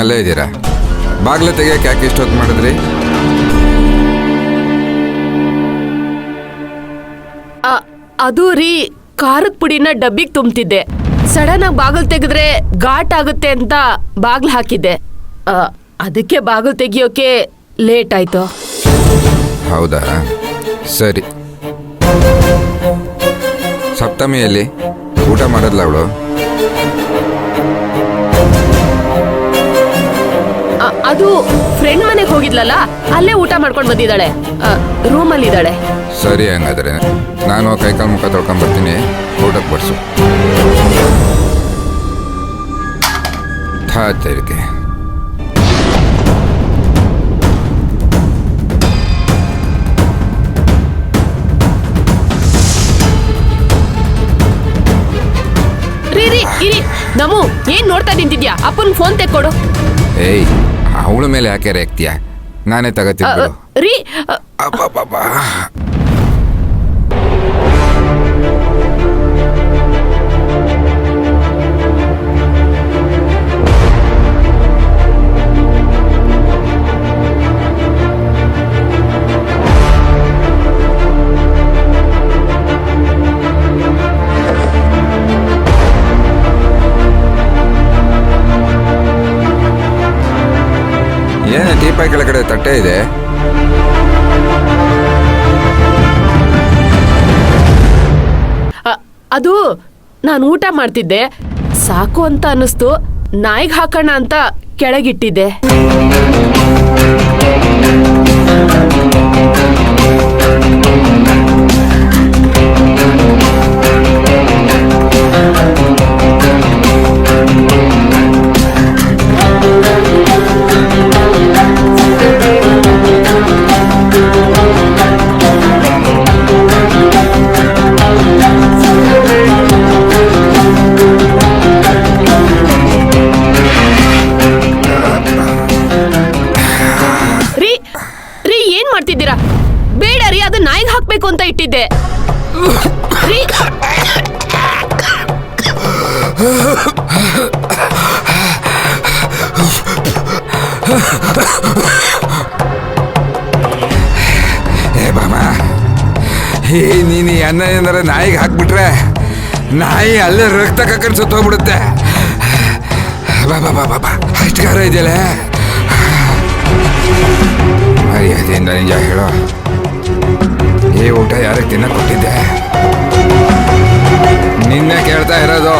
ಅಲ್ಲೇ ಇದ್ದೀರಾ? ಬಾಗ್ಲ ತೆಗಿಯಕ್ಕೆ ಯಾಕೆ ಇಷ್ಟೊತ್ತು ಮಾಡಿದ್ರಿ? ಅದು ರೀ, ಖಾರದ ಪುಡಿನ ಡಬ್ಬಿಗೆ ತುಂಬ್ತಿದ್ದೆ. ಸಡನ್ ಆಗಿ ಬಾಗಿಲು ತೆಗೆದ್ರೆ ಘಾಟ್ ಆಗುತ್ತೆ ಅಂತ ಬಾಗ್ಲು ಹಾಕಿದ್ದೆ. ಅದಕ್ಕೆ ಬಾಗಿಲು ತೆಗಿಯೋಕೆ ಲೇಟ್ ಆಯ್ತು. ಹೌದಾ, ಸರಿ. ಸಪ್ತಮಿಯಲ್ಲಿ ಊಟ ಮಾಡದ್ಲ ಅವಳು? ಅದು ಫ್ರೆಂಡ್ ಮನೆಗೆ ಹೋಗಿದ್ಲಲ್ಲ, ಅಲ್ಲೇ ಊಟ ಮಾಡ್ಕೊಂಡು ಬಂದಿದ್ದಾಳೆ. ರೂಮಲ್ಲಿ ಇದ್ದಾಳೆ. ಸರಿ, ಹಂಗಾದ್ರೆ ನಾನು ಕೈಕಾಲು ಮುಖ ತೊಳ್ಕೊಂಡ್ ಬರ್ತೀನಿ. ಊಟಕ್ಕೆ ಬಡಿಸು. ತೆರಿಗೆ ಇರಿ ನಮು, ಏನ್ ನೋಡ್ತಾ ನಿಂತಿದ್ಯಾ? ಅಪ್ಪನ್ ಫೋನ್ ತೆಕ್ಕೊಡು. ಏಯ್, ಅವಳ ಮೇಲೆ ಯಾಕೆ ರೇಗ್ತೀಯ? ನಾನೇ ತಗೋತೀನಿ ರೀ. ಏನು ಟೀಪಾಯ್ ಕೆಳಗಡೆ ತಟ್ಟೆ ಇದೆ? ಅದು ನಾನು ಊಟ ಮಾಡ್ತಿದ್ದೆ, ಸಾಕು ಅಂತ ಅನ್ನಿಸ್ತು, ನಾಯಿಗೆ ಹಾಕೋಣ ಅಂತ ಕೆಳಗಿಟ್ಟಿದ್ದೆ. ಬೇಡ ರೀ, ಅದು ನಾಯಿಗೆ ಹಾಕ್ಬೇಕು ಅಂತ ಇಟ್ಟಿದ್ದೆ ರೀ. ಏ ಬಾಮ, ನೀನು ಅನ್ನ ಏನಾರ ನಾಯಿಗೆ ಹಾಕ್ಬಿಟ್ರೆ ನಾಯಿ ಅಲ್ಲೇ ರಕ್ತ ಕಕ್ಕಂಡು ಸುತ್ತೋಗ್ಬಿಡುತ್ತೆ. ಬಾಬಾ ಬಾಬಾ ಬಾ, ಅಷ್ಟು ಖಾರ ಇದೆಯಲ್ಲ. ಮರ್ಯಾದೆಯಿಂದ ನಿಜ ಹೇಳೋ, ಈ ಊಟ ಯಾರಿಗೆ ತಿನ್ನ ಕೊಟ್ಟಿದ್ದೆ? ನಿನ್ನೆ ಕೇಳ್ತಾ ಇರೋದು.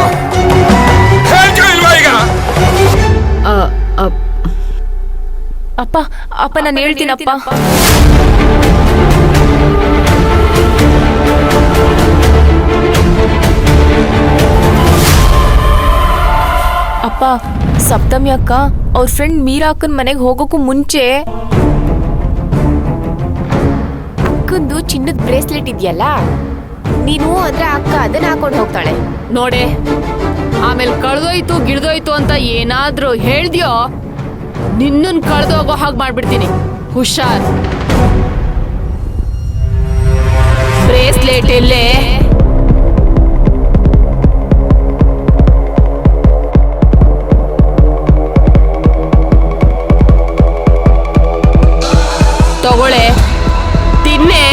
ಈಗ ಅಪ್ಪ ಅಪ್ಪ ನಾನು ಹೇಳ್ತೀನಪ್ಪ. ಅಪ್ಪ, ಸಪ್ತಮಿ ಅಕ್ಕ ಅವ್ರ ಫ್ರೆಂಡ್ ಮೀರಾ ಅಕ್ಕನ ಮನೆಗೆ ಹೋಗೋಕ್ಕೂ ಮುಂಚೆ ಅಕ್ಕಂದು ಚಿನ್ನದ ಬ್ರೇಸ್ಲೆಟ್ ಇದೆಯಲ್ಲ, ನೀನು ಅಂದ್ರೆ ಅಕ್ಕ ಅದನ್ನ ಹಾಕೊಂಡು ಹೋಗ್ತಾಳೆ ನೋಡೆ. ಆಮೇಲೆ ಕಳ್ದೋಯ್ತು ಗಿಳ್ದೋಯ್ತು ಅಂತ ಏನಾದ್ರೂ ಹೇಳ್ದ್ಯೋ, ನಿನ್ನನ್ ಕಳ್ದೋಗೋ ಹಾಗೆ ಮಾಡ್ಬಿಡ್ತೀನಿ. ಹುಷಾರ್. ಬ್ರೇಸ್ಲೆಟ್ ಎಲ್ಲೇ? ತಗೊಳ್ಳೆ, ತಿನ್ನೆ.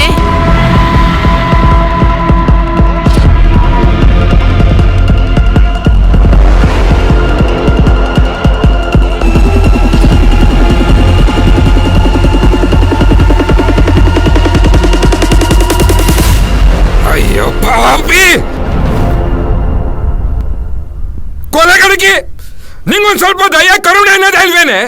ಅಯ್ಯೋ ಪಾಪಿ, ಕೊಲೆಗಡಕಿ, ನಿಂಗೊಂದು ಸ್ವಲ್ಪ ದಯ ಕರುಣೆ ಅನ್ನೋದು ಅಲ್ವೇನೆ?